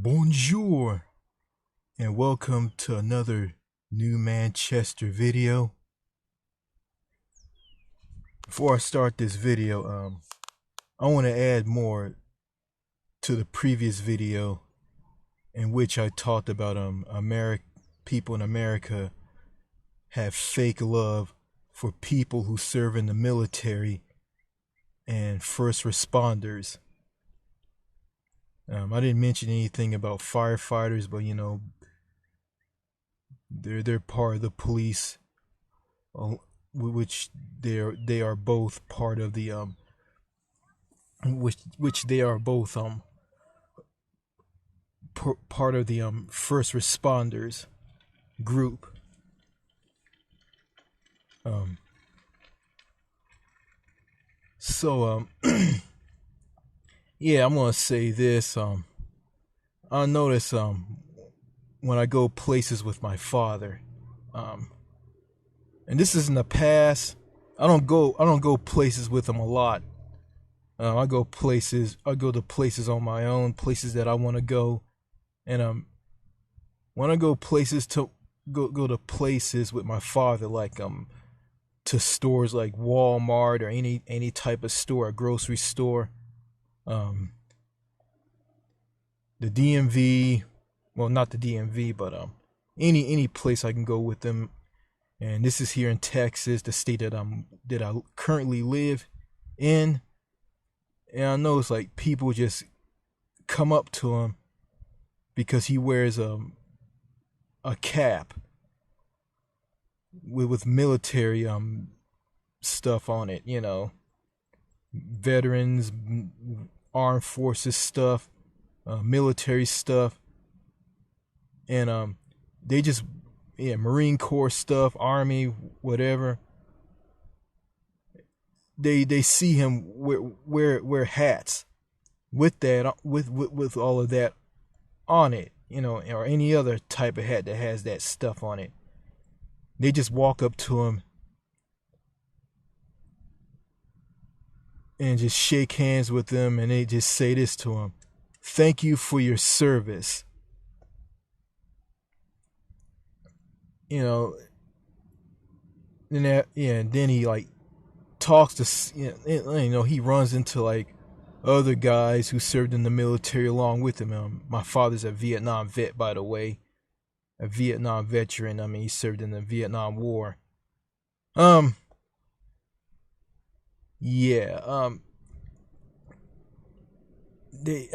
Bonjour, and welcome to another New Manchester video. Before I start this video, I want to add more to the previous video in which I talked about people in America have fake love for people who serve in the military and first responders. I didn't mention anything about firefighters, but they're part of the police, which they are both part of the which they are both part of the first responders group. Yeah, I'm gonna say this. I notice when I go places with my father, and this is in the past. I don't go places with him a lot. I go to places on my own, places that I want to go, and when I go places to go to places with my father, like to stores like Walmart or any type of store, a grocery store. The DMV, well, not the DMV, but any place I can go with them. And this is here in Texas, the state that I currently live in. And I know it's like people just come up to him because he wears a cap with military stuff on it, veterans, armed forces stuff, military stuff, and they just Marine Corps stuff, Army, whatever. They see him wear hats with that with all of that on it, or any other type of hat that has that stuff on it. They just walk up to him and just shake hands with them, and they just say this to him: "Thank you for your service." And then he like talks to, he runs into like other guys who served in the military along with him. My father's a Vietnam vet, by the way, a Vietnam veteran. He served in the Vietnam War. They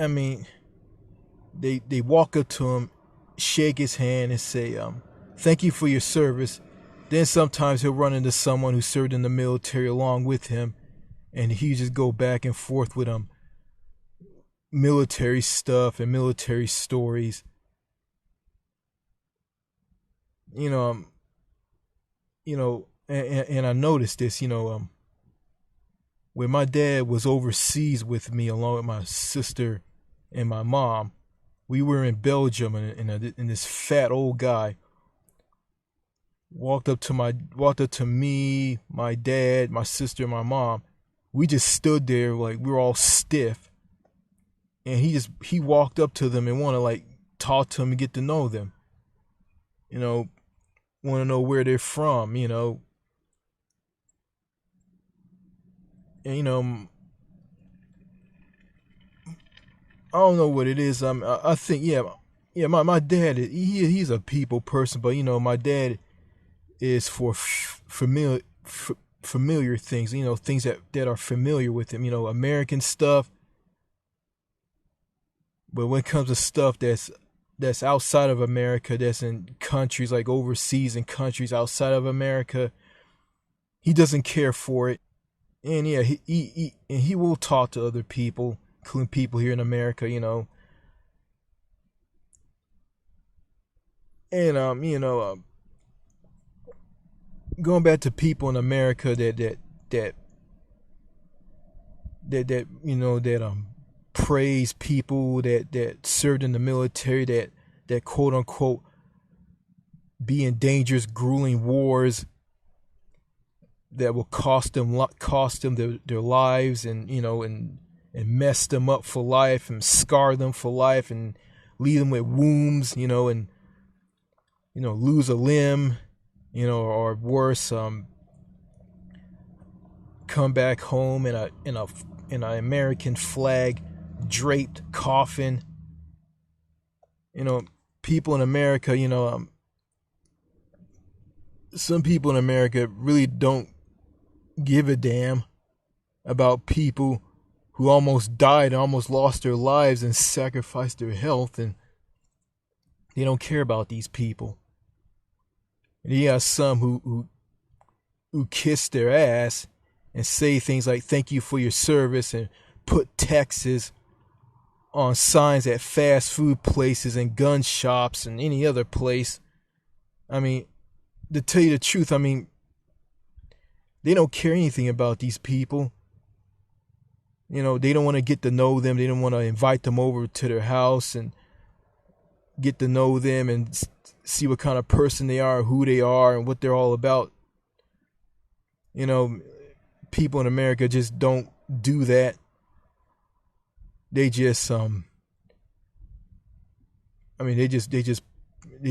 walk up to him, shake his hand, and say, "Thank you for your service." Then sometimes he'll run into someone who served in the military along with him, and he just go back and forth with military stuff and military stories. And I noticed this, when my dad was overseas with me along with my sister and my mom. We were in Belgium, and this fat old guy walked up to me, my dad, my sister, and my mom. We just stood there like we were all stiff, and he walked up to them and wanted to like talk to them and get to know them. Want to know where they're from, and I don't know what it is. I think my dad, he's a people person, but my dad is for familiar things, things that are familiar with him, American stuff. But when it comes to stuff that's outside of America, that's in countries like overseas and countries outside of America, he doesn't care for it. And he will talk to other people, including people here in America, and going back to people in America that praise people that served in the military, that quote unquote be in dangerous, grueling wars that will cost them their lives, and mess them up for life and scar them for life, and leave them with wounds, and lose a limb, or worse, come back home in an American flag draped coffin. People in America, some people in America really don't give a damn about people who almost died, almost lost their lives, and sacrificed their health, and they don't care about these people. And you got some who kiss their ass and say things like "thank you for your service" and put Texas on signs at fast food places and gun shops and any other place. I mean, to tell you the truth, they don't care anything about these people. They don't want to get to know them. They don't want to invite them over to their house and get to know them and see what kind of person they are, who they are, and what they're all about. People in America just don't do that. They just they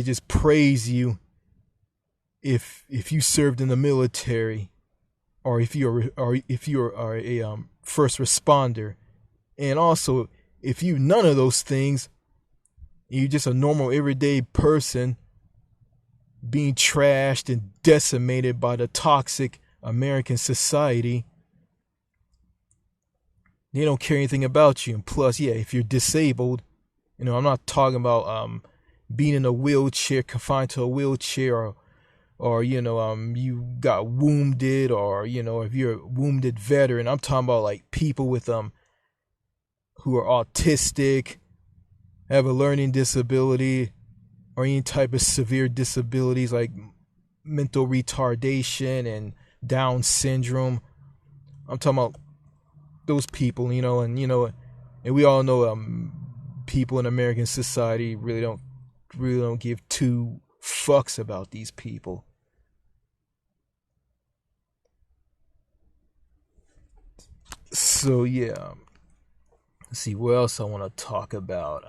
just praise you if you served in the military, or if you're a first responder, and also if you none of those things, you're just a normal everyday person being trashed and decimated by the toxic American society. They don't care anything about you. And plus, if you're disabled, I'm not talking about being in a wheelchair, confined to a wheelchair, or you got wounded, or if you're a wounded veteran. I'm talking about like people with who are autistic, have a learning disability, or any type of severe disabilities like mental retardation and Down syndrome. I'm talking about those people, and we all know people in American society really don't give two fucks about these people. So let's see what else I want to talk about.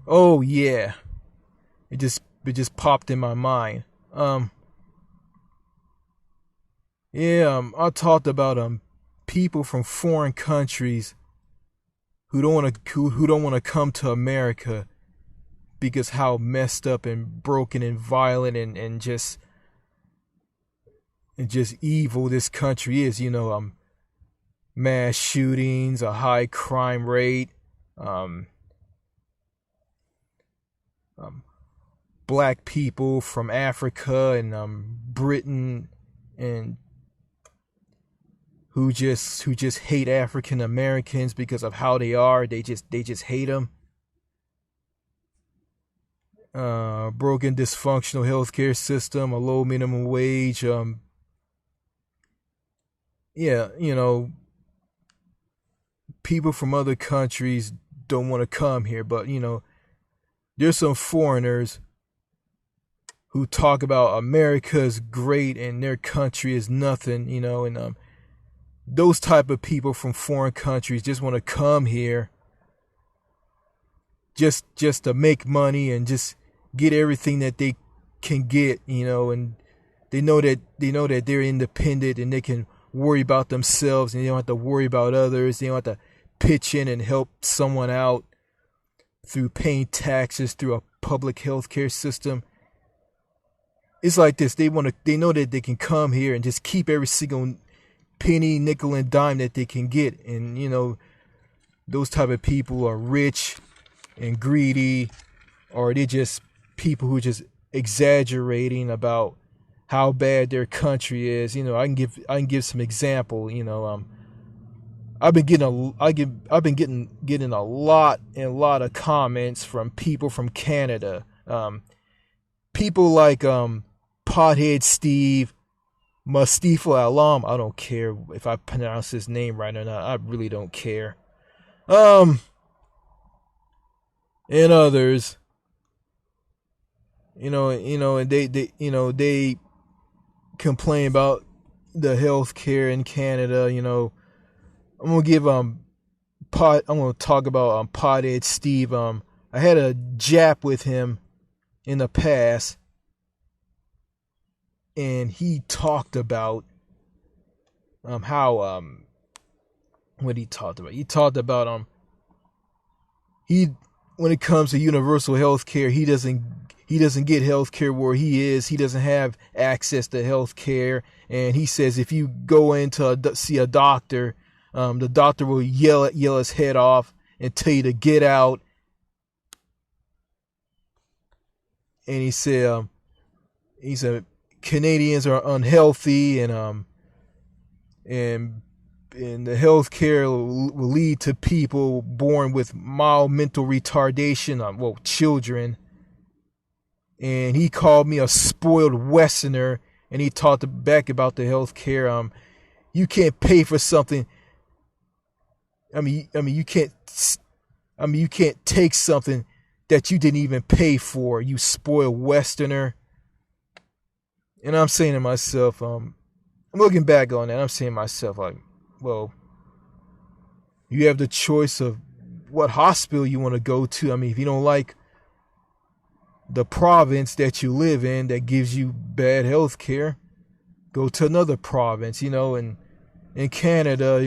Oh yeah, it just popped in my mind. I talked about people from foreign countries who don't want to come to America because how messed up and broken and violent and just evil this country is. Mass shootings, a high crime rate, black people from Africa and Britain, and who just hate African Americans because of how they are. They just hate them. Broken, dysfunctional healthcare system, a low minimum wage. People from other countries don't want to come here, but there's some foreigners who talk about America's great and their country is nothing, and those type of people from foreign countries just want to come here just to make money and just get everything that they can get, and they know that they're independent and they can worry about themselves and they don't have to worry about others. They don't have to pitch in and help someone out through paying taxes through a public healthcare system. It's like this. They know that they can come here and just keep every single penny, nickel, and dime that they can get. And those type of people are rich and greedy, or they just people who are just exaggerating about how bad their country is. I can give some example. I've been getting a lot of comments from people from Canada. People like Pothead Steve, Mustafa Alam. I don't care if I pronounce his name right or not. I really don't care. And others. And they complain about the healthcare in Canada. I'm gonna give I'm gonna talk about Pothead Steve. I had a jap with him in the past, and he talked about how what he talked about. He talked about he when it comes to universal health care, he doesn't get health care where he is. He doesn't have access to health care, and he says if you go in to see a doctor, the doctor will yell his head off and tell you to get out. And he said Canadians are unhealthy, and the health care will lead to people born with mild mental retardation, children. And he called me a spoiled Westerner, and he talked back about the health care. You can't pay for something. You can't take something that you didn't even pay for, you spoiled Westerner. And I'm saying to myself, I'm looking back on that, I'm saying to myself, like, well, you have the choice of what hospital you want to go to. If you don't like the province that you live in that gives you bad health care, go to another province. And in Canada,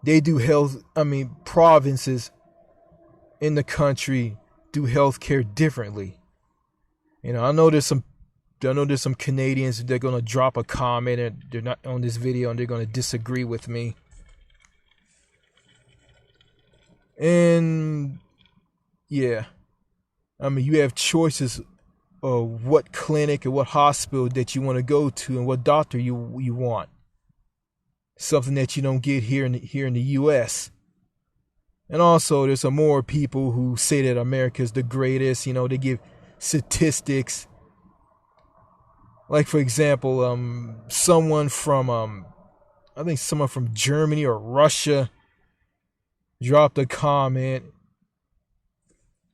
they do provinces in the country do health care differently. I know there's some Canadians that are gonna drop a comment and they're not on this video and they're gonna disagree with me. And yeah, you have choices of what clinic or what hospital that you want to go to and what doctor you want. Something that you don't get here in the U.S. And also, there's some more people who say that America's the greatest. They give statistics. Like, for example, someone from I think someone from Germany or Russia dropped a comment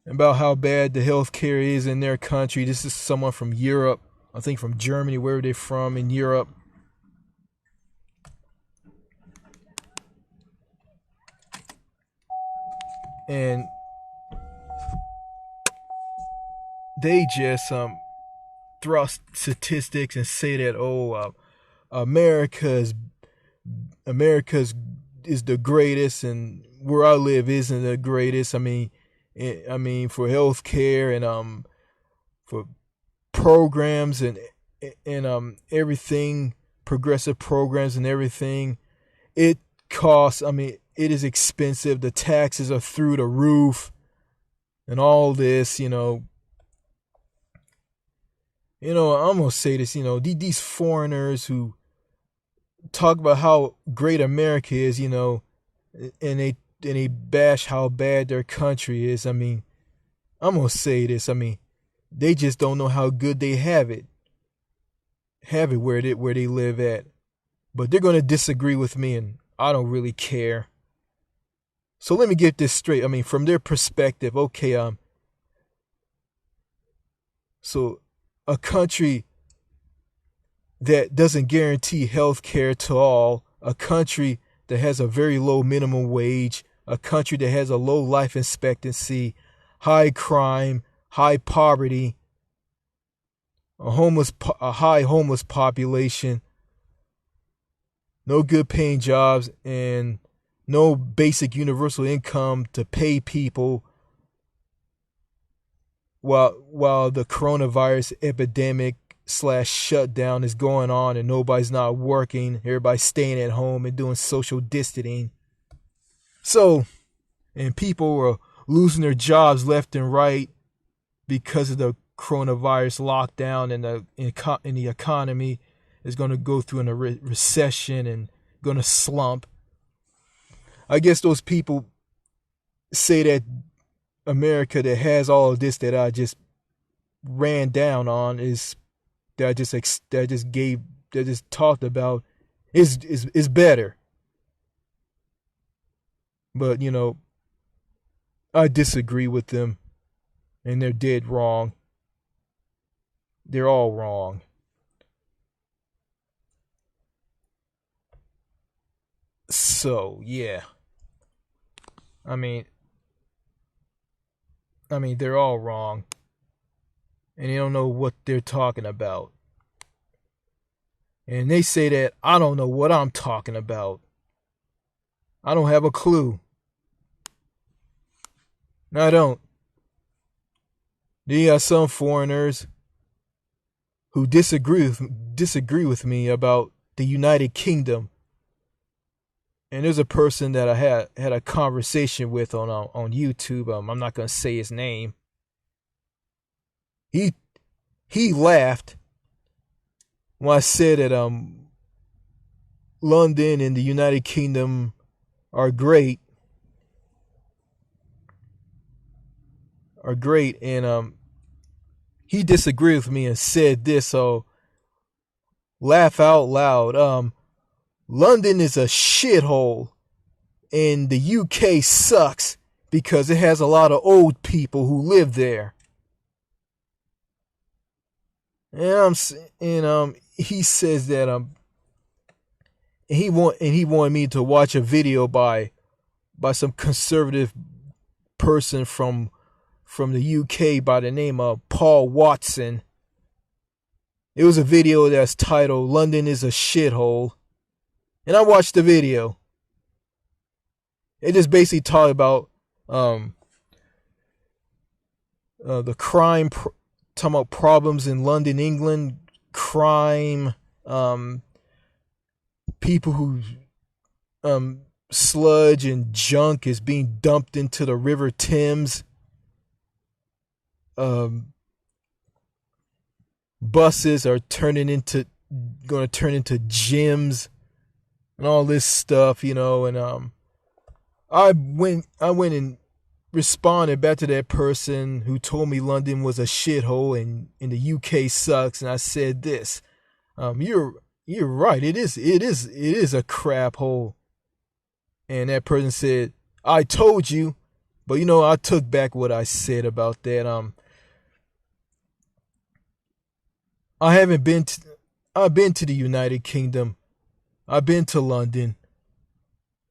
about how bad the healthcare is in their country. This is someone from Europe, I think from Germany, where they're from in Europe. And they just throw out statistics and say that America's is the greatest, and where I live isn't the greatest. For healthcare and for programs and everything, progressive programs and everything, it costs. It is expensive. The taxes are through the roof, and all this. I'm gonna say this. These foreigners who talk about how great America is, and they bash how bad their country is. I'm gonna say this. They just don't know how good they have it where they live at. But they're gonna disagree with me, and I don't really care. So let me get this straight. From their perspective, okay, so a country that doesn't guarantee health care to all, a country that has a very low minimum wage, a country that has a low life expectancy, high crime, high poverty, a high homeless population, no good paying jobs, and no basic universal income to pay people, while the coronavirus epidemic / shutdown is going on and nobody's not working, everybody's staying at home and doing social distancing. So, and people are losing their jobs left and right because of the coronavirus lockdown, and the economy is going to go through a recession and going to slump. I guess those people say that America that has all of this that I just ran down on is that I just talked about is better. But I disagree with them, and they're dead wrong. They're all wrong. So yeah, I mean, they're all wrong, and they don't know what they're talking about. And they say that I don't know what I'm talking about. I don't have a clue. No, I don't. Then you got some foreigners who disagree with me about the United Kingdom. And there's a person that I had a conversation with on YouTube. I'm not gonna say his name. He laughed when I said that London and the United Kingdom are great, and he disagreed with me and said this. So laugh out loud. London is a shithole, and the UK sucks because it has a lot of old people who live there. And he says that he wanted me to watch a video by some conservative person from the UK by the name of Paul Watson. It was a video that's titled "London is a Shithole," and I watched the video. It just basically talked about the crime, talking about problems in London, England, crime, people who sludge and junk is being dumped into the River Thames. Buses are going to turn into gyms and all this stuff, and I went and responded back to that person who told me London was a shithole and the UK sucks, and I said this: you're right, it is a crap hole. And that person said, "I told you," but I took back what I said about that. I've been to the United Kingdom. I've been to London.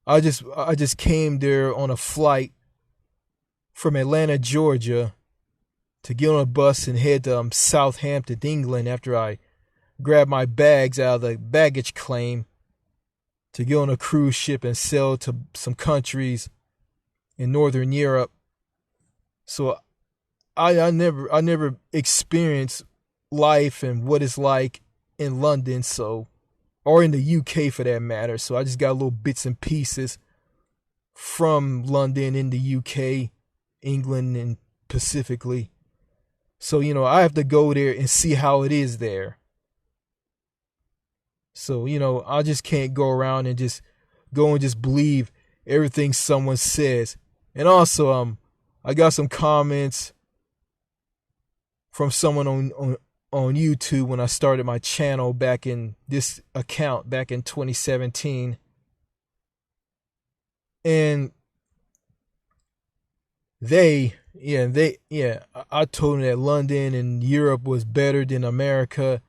I just came there on a flight from Atlanta, Georgia, to get on a bus and head to Southampton, England, after I grabbed my bags out of the baggage claim to get on a cruise ship and sail to some countries in Northern Europe. So I never experienced life and what it's like in London, or in the UK for that matter. So I just got little bits and pieces from London in the UK, England, and specifically. So, I have to go there and see how it is there. So, I just can't go around and just believe everything someone says. And also, I got some comments from someone on YouTube when I started my channel back in 2017. And I told them that London and Europe was better than America.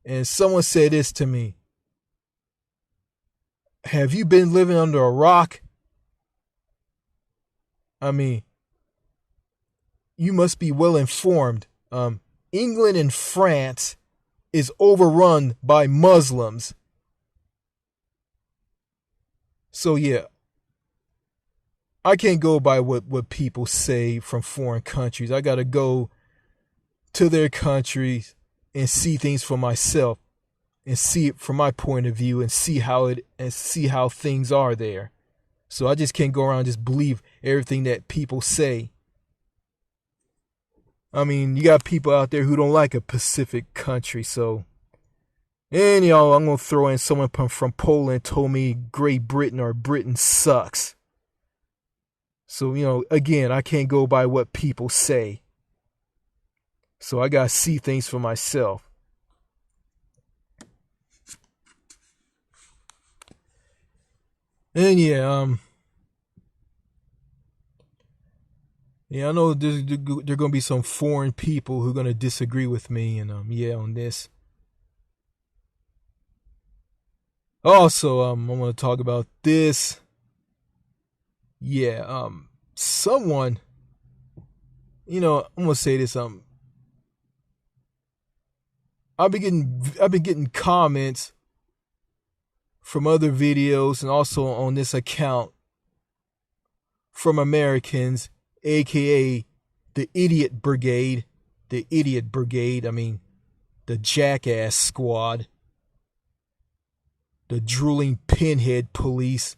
And someone said this to me: "Have you been living under a rock? You must be well informed. England and France is overrun by Muslims." So yeah, I can't go by what people say from foreign countries. I gotta go to their countries and see things for myself, and see it from my point of view, and see how things are there. So I just can't go around and just believe everything that people say. You got people out there who don't like a Pacific country, so. And, I'm going to throw in someone from Poland told me Great Britain or Britain sucks. So, again, I can't go by what people say. So I got to see things for myself. And I know there are going to be some foreign people who are going to disagree with me, and on this. Also, I want to talk about this. Yeah, someone, I'm gonna say this. I've been getting comments from other videos and also on this account from Americans, aka the Idiot Brigade, I mean, the Jackass Squad, the Drooling Pinhead Police,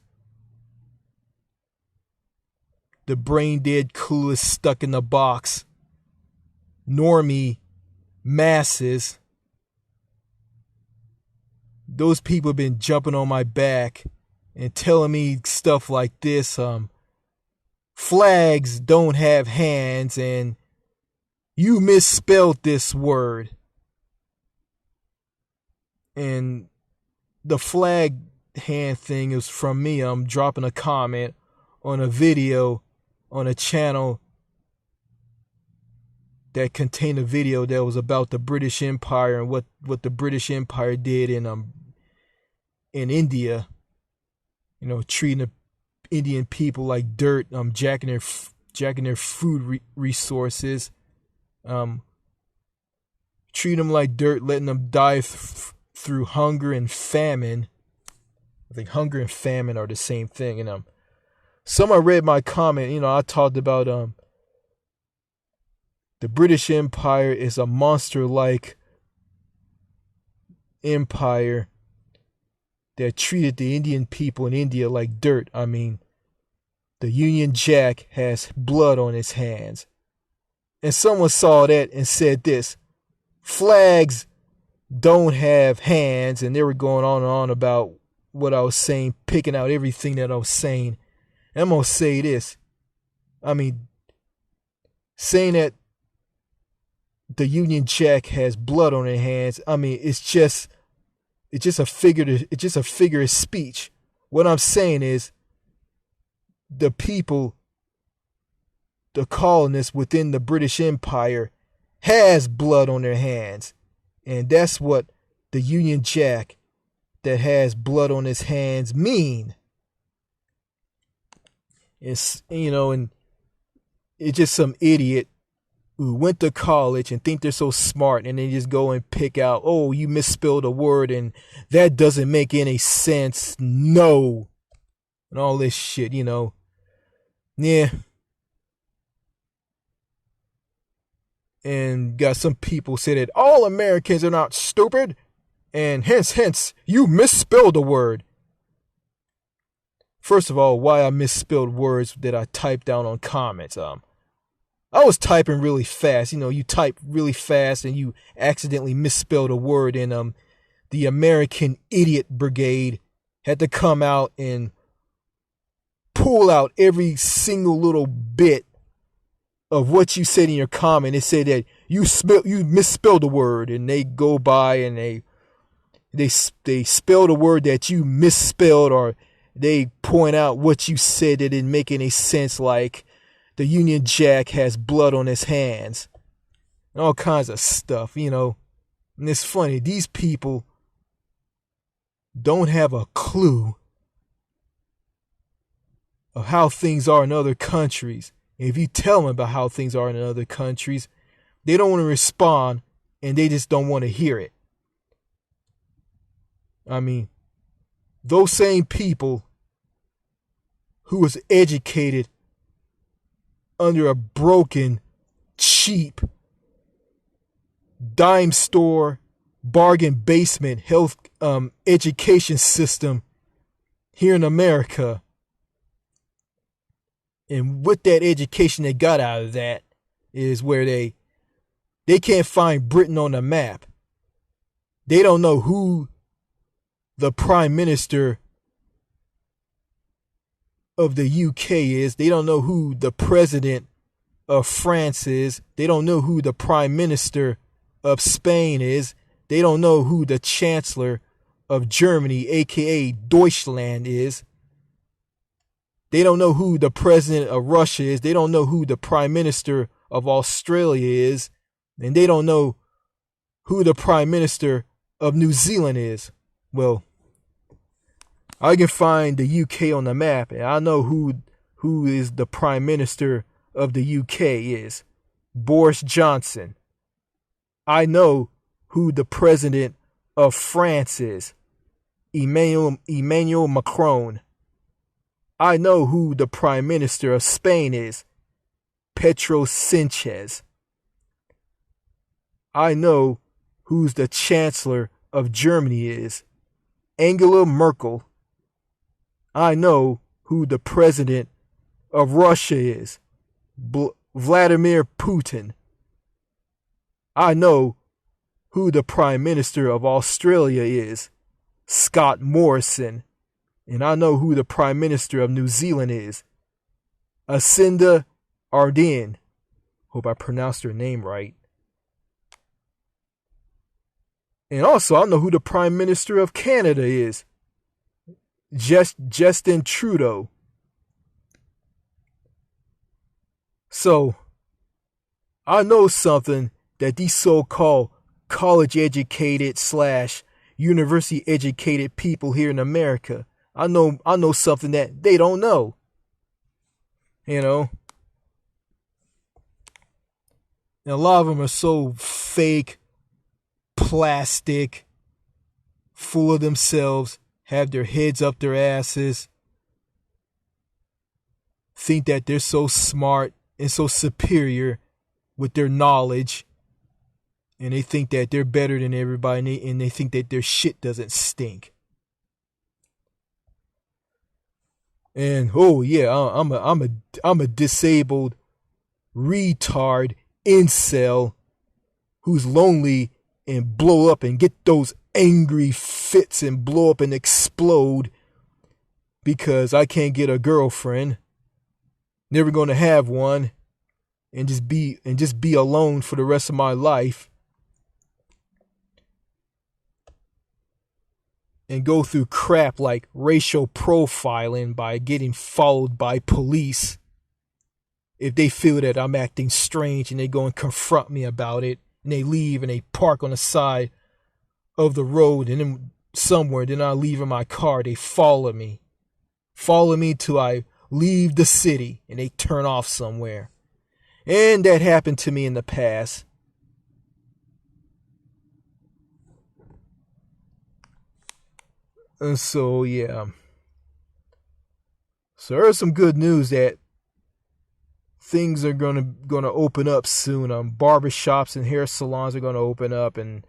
the Brain Dead Clueless Stuck in the Box, Normie Masses. Those people have been jumping on my back and telling me stuff like this. Flags don't have hands, and you misspelled this word. And the flag hand thing is from me. I'm dropping a comment on a video on a channel that contained a video that was about the British Empire and what the British Empire did in India. Treating the Indian people like dirt, jacking their food resources, treating them like dirt, letting them die through hunger and famine. I think hunger and famine are the same thing. And someone read my comment. I talked about the British Empire is a monster-like empire that treated the Indian people in India like dirt. I mean, the Union Jack has blood on his hands. And someone saw that and said this: flags don't have hands. And they were going on and on about what I was saying, picking out everything that I was saying. And I'm going to say this. I mean, saying that the Union Jack has blood on their hands, I mean, it's just a figure of speech. What I'm saying is the people, the colonists within the British Empire, has blood on their hands. And that's what the Union Jack that has blood on his hands mean. It's, and it's just some idiot who went to college and think they're so smart, and they just go and pick out, oh, you misspelled a word and that doesn't make any sense. No. And all this shit, Yeah. And got some people say that all Americans are not stupid, and hence, you misspelled a word. First of all, why I misspelled words that I typed down on comments. I was typing really fast. You type really fast and you accidentally misspelled a word, and the American Idiot Brigade had to come out and pull out every single little bit of what you said in your comment. It said that you misspelled a word, and they go by and they spell the word that you misspelled, or they point out what you said that didn't make any sense, like the Union Jack has blood on his hands, and all kinds of stuff, And it's funny, these people don't have a clue of how things are in other countries. And if you tell them about how things are in other countries, they don't want to respond, and they just don't want to hear it. I mean, those same people who was educated under a broken, cheap, dime store, bargain basement health education system here in America. And with that education they got out of that is where they can't find Britain on the map. They don't know who the Prime Minister of the UK is. They don't know who the President of France is. They don't know who the Prime Minister of Spain is. They don't know who the Chancellor of Germany, aka Deutschland, is. They don't know who the President of Russia is. They don't know who the Prime Minister of Australia is. And they don't know who the Prime Minister of New Zealand is. Well, I can find the UK on the map, and I know who is the Prime Minister of the UK is. Boris Johnson. I know who the President of France is. Emmanuel Macron. I know who the Prime Minister of Spain is. Pedro Sanchez. I know who's the Chancellor of Germany is. Angela Merkel. I know who the President of Russia is. Vladimir Putin. I know who the Prime Minister of Australia is. Scott Morrison. And I know who the Prime Minister of New Zealand is. Jacinda Ardern. Hope I pronounced her name right. And also, I know who the Prime Minister of Canada is. Justin Trudeau. So, I know something that these so-called college-educated / university-educated people here in America, I know something that they don't know. You know? And a lot of them are so fake, plastic, full of themselves, have their heads up their asses, think that they're so smart and so superior with their knowledge, and they think that they're better than everybody, and they think that their shit doesn't stink. And oh yeah, I'm a disabled retard incel who's lonely and blow up and get those angry fits and blow up and explode because I can't get a girlfriend. Never going to have one, and just be alone for the rest of my life. And go through crap like racial profiling by getting followed by police if they feel that I'm acting strange, and they go and confront me about it, and they leave and they park on the side of the road, and then somewhere, then I leave in my car, they follow me till I leave the city, and they turn off somewhere. And that happened to me in the past. And so yeah, so there's some good news that things are gonna open up soon. Barbershops and hair salons are gonna open up, and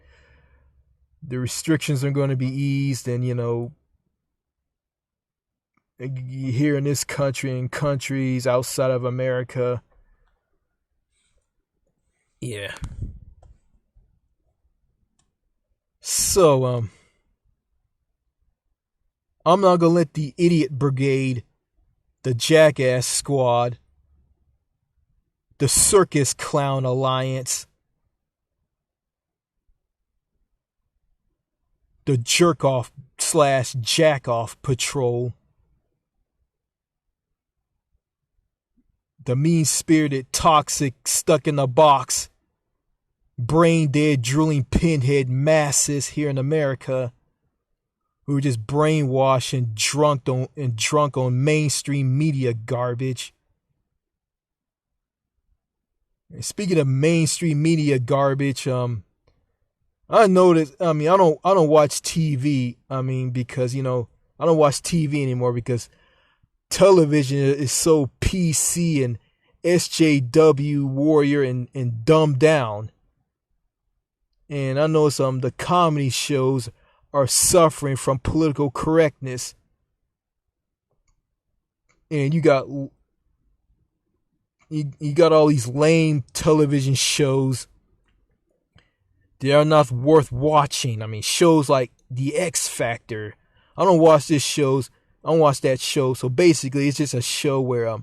the restrictions are gonna be eased. And here in this country and countries outside of America, yeah. So I'm not gonna let the idiot brigade, the jackass squad, the circus clown alliance, the jerk off / jack off patrol, the mean-spirited, toxic, stuck in a box, brain-dead, drooling pinhead masses here in America who are just brainwashed and drunk on mainstream media garbage. And speaking of mainstream media garbage, I noticed. I don't watch TV. Because I don't watch TV anymore because television is so PC and SJW warrior and dumbed down. And I noticed the comedy shows are suffering from political correctness. And you got all these lame television shows. They are not worth watching. Shows like The X Factor. I don't watch this shows. I don't watch that show. So basically, it's just a show where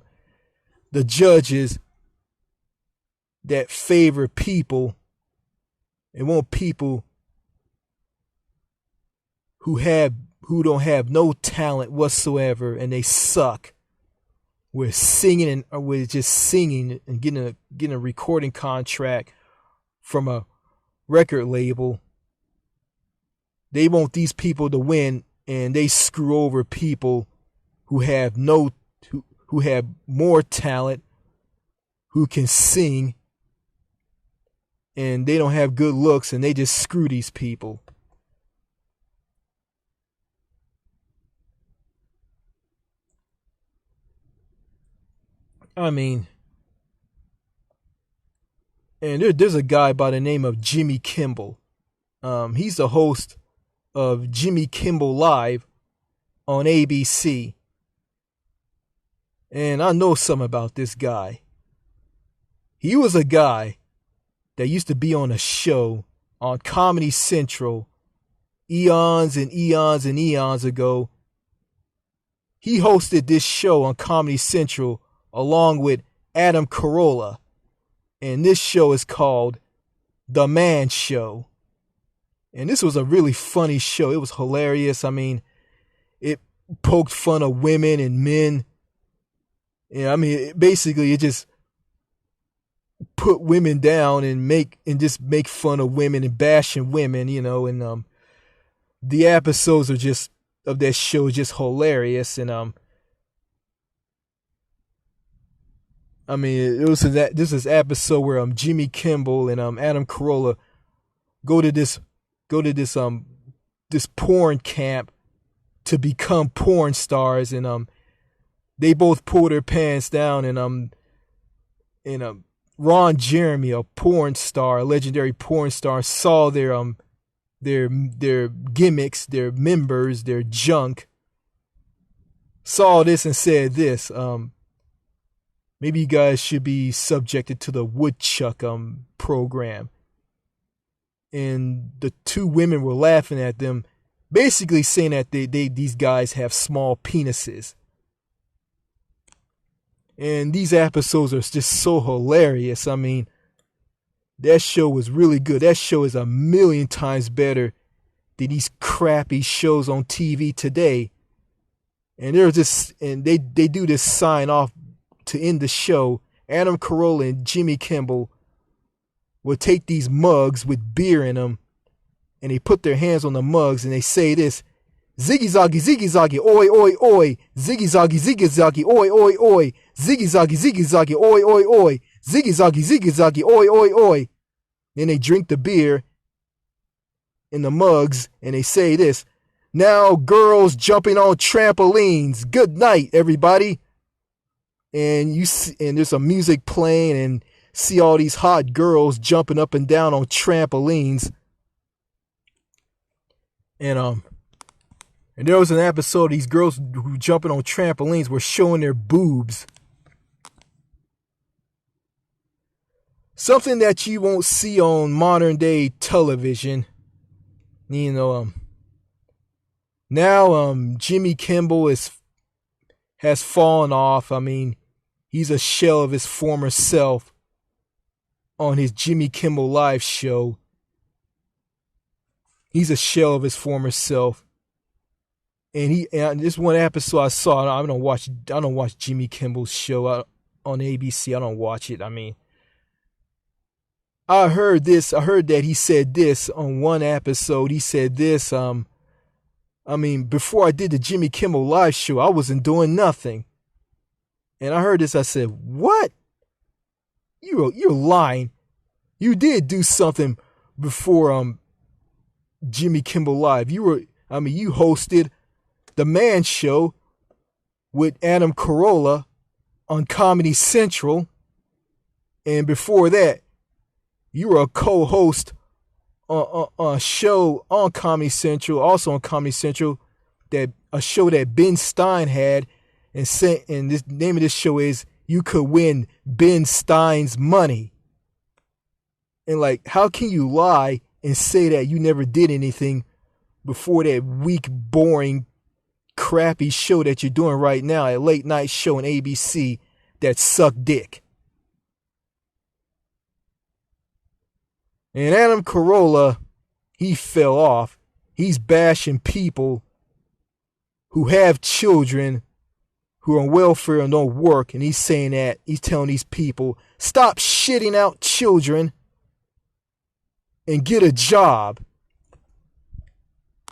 the judges that favor people and want people who don't have no talent whatsoever, and they suck. We're singing and we're just singing and getting a recording contract from a record label. They want these people to win and they screw over people who have no who have more talent, who can sing, and they don't have good looks, and they just screw these people. I mean, and there's a guy by the name of Jimmy Kimmel. He's the host of Jimmy Kimmel Live on ABC. And I know something about this guy. He was a guy that used to be on a show on Comedy Central eons and eons and eons ago. He hosted this show on Comedy Central along with Adam Carolla. And this show is called The Man Show. And this was a really funny show. It was hilarious. I mean, it poked fun of women and men. Yeah, I mean, basically, it just put women down and just make fun of women and bashing women, you know. And the episodes are just of that show just hilarious. And I mean, this is episode where Jimmy Kimmel and Adam Carolla go to this porn camp to become porn stars, and they both pull their pants down, and Ron Jeremy, a porn star, a legendary porn star, saw their gimmicks, their members, their junk, saw this and said this, maybe you guys should be subjected to the woodchuck program. And the two women were laughing at them, basically saying that these guys have small penises. And these episodes are just so hilarious. I mean, that show was really good. That show is 1,000,000 times better than these crappy shows on TV today. And they do this sign off to end the show. Adam Carolla and Jimmy Kimmel will take these mugs with beer in them, and they put their hands on the mugs and they say this: ziggy zaggy, oi oi oi, ziggy zaggy, oi oi oi, ziggy zaggy, oi oi oi, ziggy zaggy, oi oi oi. Then they drink the beer in the mugs and they say this: now girls jumping on trampolines. Good night, everybody. And there's some music playing, and see all these hot girls jumping up and down on trampolines. And there was an episode, these girls who jumping on trampolines were showing their boobs. Something that you won't see on modern day television. You know, now Jimmy Kimmel has fallen off. I mean, he's a shell of his former self on his Jimmy Kimmel Live show. He's a shell of his former self. And this one episode I saw, I don't watch Jimmy Kimmel's show on ABC. I don't watch it. I mean, I heard that he said this on one episode. He said this, I mean, before I did the Jimmy Kimmel Live show, I wasn't doing nothing. And I heard this, I said, what? You're lying. You did do something before Jimmy Kimmel Live. You hosted The Man Show with Adam Carolla on Comedy Central. And before that, you were a co-host on a show on Comedy Central, also on Comedy Central, a show that Ben Stein had, and the name of this show is You Could Win Ben Stein's Money. And like, how can you lie and say that you never did anything before that weak, boring, crappy show that you're doing right now, a late night show on ABC that sucked dick? And Adam Carolla, he fell off. He's bashing people who have children who are on welfare and don't work. And he's saying that, he's telling these people, stop shitting out children and get a job.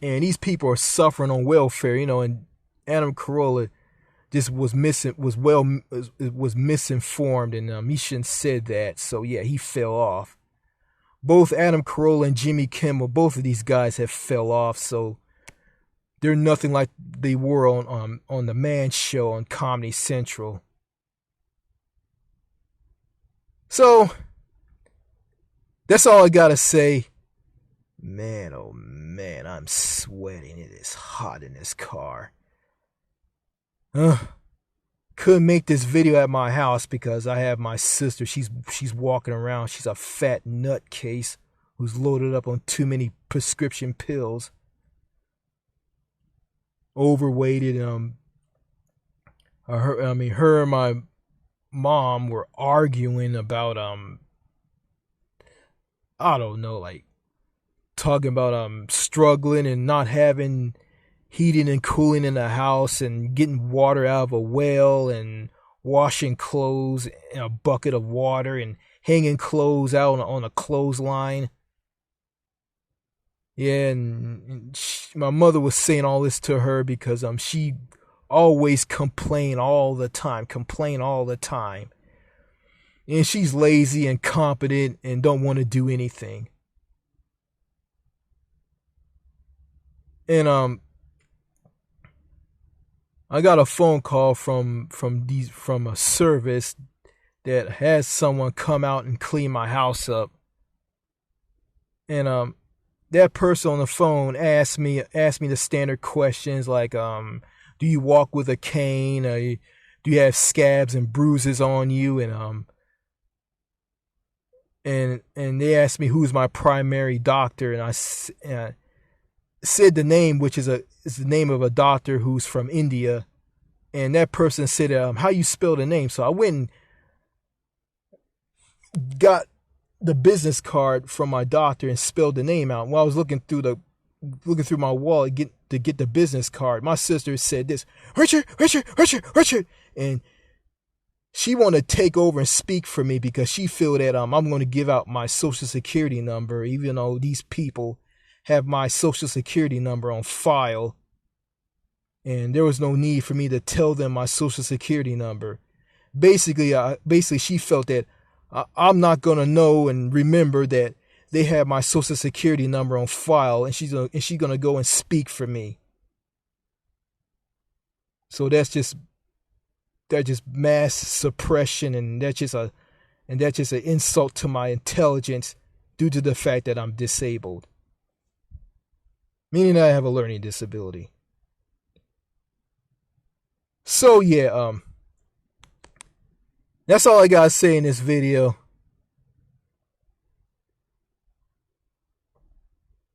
and these people are suffering on welfare, you know, and Adam Carolla just was misinformed, and he shouldn't said that. So yeah, he fell off. Both Adam Carolla and Jimmy Kimmel, both of these guys have fell off, so they're nothing like they were on the Man Show on Comedy Central. So that's all I gotta say. Man, oh man, I'm sweating. It is hot in this car. Couldn't make this video at my house because I have my sister. She's walking around. She's a fat nutcase who's loaded up on too many prescription pills. Overweighted. Her and my mom were arguing about I don't know, like talking about struggling and not having heating and cooling in the house and getting water out of a well and washing clothes in a bucket of water and hanging clothes out on a clothesline. Yeah, and my mother was saying all this to her because she always complain all the time. And she's lazy, incompetent, and don't want to do anything. And I got a phone call from a service that has someone come out and clean my house up. And that person on the phone asked me the standard questions like do you walk with a cane? Do you have scabs and bruises on you? And they asked me who's my primary doctor, and I said the name, which is the name of a doctor who's from India. And that person said, how you spell the name? So I went and got the business card from my doctor and spelled the name out. While I was looking through my wallet to get the business card, my sister said this, Richard, and she wanted to take over and speak for me because she feel that I'm going to give out my social security number, even though these people have my social security number on file. And there was no need for me to tell them my social security number. Basically, she felt that I'm not going to know and remember that they have my social security number on file, and she's going to go and speak for me. So that's just mass suppression, and that's just an insult to my intelligence due to the fact that I'm disabled, meaning that I have a learning disability. So yeah, that's all I gotta say in this video.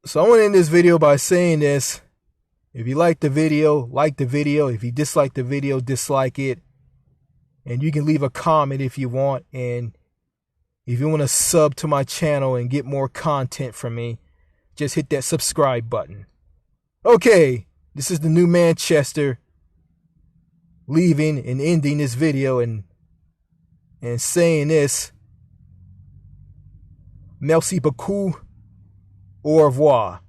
So I want to end this video by saying this. If you like the video, like the video. If you dislike the video, dislike it. And you can leave a comment if you want. And if you want to sub to my channel and get more content from me, just hit that subscribe button. Okay, this is the new Manchester leaving and ending this video and saying this. Merci beaucoup. Au revoir.